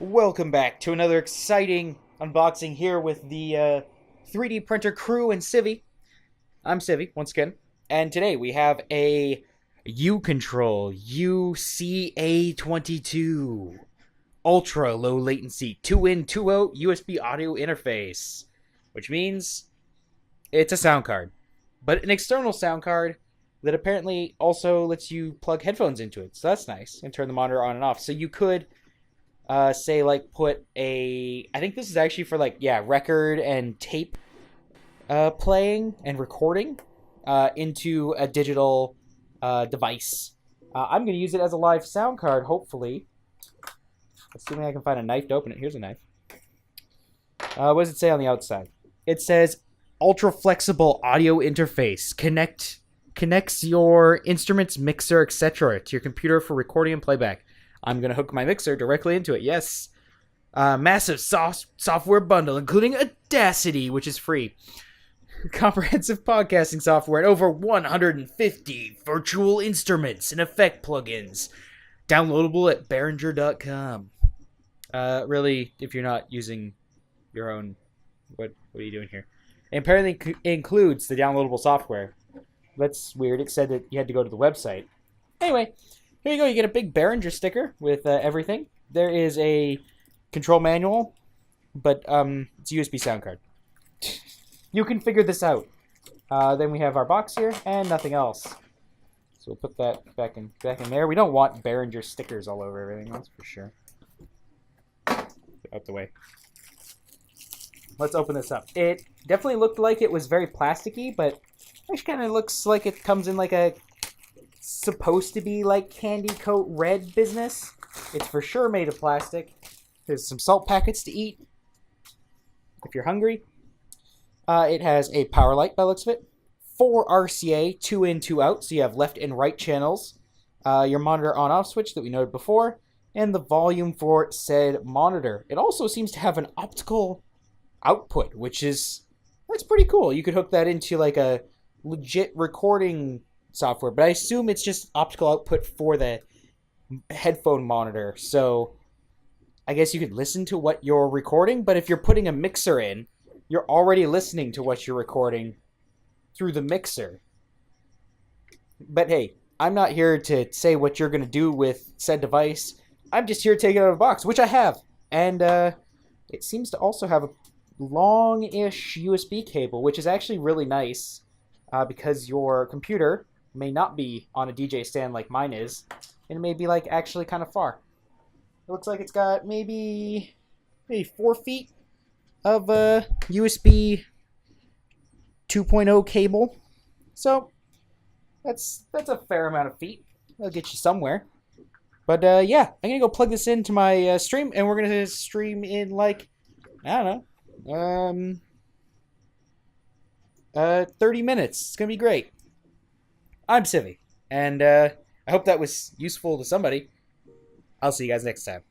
Welcome back to another exciting unboxing here with the 3D printer crew and Civvie. I'm Civvie, once again. And today we have a U-Control UCA222 ultra low latency 2-in 2-out USB audio interface, which means it's a sound card, but an external sound card that apparently also lets you plug headphones into it. So that's nice, and turn the monitor on and off. So you could say like put I think this is actually for record and tape playing and recording into a digital device. I'm going to use it as a live sound card, hopefully. Assuming I can find a knife to open it. Here's a knife. What does it say on the outside? It says ultra flexible audio interface. Connects your instruments, mixer, etc. to your computer for recording and playback. I'm going to hook my mixer directly into it. Yes. Massive software bundle, including Audacity, which is free. Comprehensive podcasting software and over 150 virtual instruments and effect plugins. Downloadable at Behringer.com. Really, if you're not using your own... What are you doing here? It apparently includes the downloadable software. That's weird. It said that you had to go to the website. Anyway... Here you go, you get a big Behringer sticker with everything. There is a control manual, but it's a USB sound card. You can figure this out. Then we have our box here, and nothing else. So we'll put that back in there. We don't want Behringer stickers all over everything, that's for sure. Get out the way. Let's open this up. It definitely looked like it was very plasticky, but it kind of looks like it comes in like a... supposed to be like candy coat red business. It's for sure made of plastic. There's some salt packets to eat if you're hungry. It has a power light by the looks of it. 4 RCA, 2-in, 2-out, so you have left and right channels. Your monitor on-off switch that we noted before, and the volume for said monitor. It also seems to have an optical output, that's pretty cool. You could hook that into like a legit recording software, but I assume it's just optical output for the headphone monitor, so I guess you could listen to what you're recording, but if you're putting a mixer in, you're already listening to what you're recording through the mixer. But hey, I'm not here to say what you're going to do with said device. I'm just here to take it out of the box, which I have, and it seems to also have a long-ish USB cable, which is actually really nice, because your computer may not be on a DJ stand like mine is, and it may be like actually kind of far. It looks like it's got maybe 4 feet of USB 2.0 cable, so that's a fair amount of feet. That'll get you somewhere. But yeah, I'm gonna go plug this into my stream, and we're gonna stream in like, I don't know, 30 minutes. It's gonna be great. I'm Civvie, and I hope that was useful to somebody. I'll see you guys next time.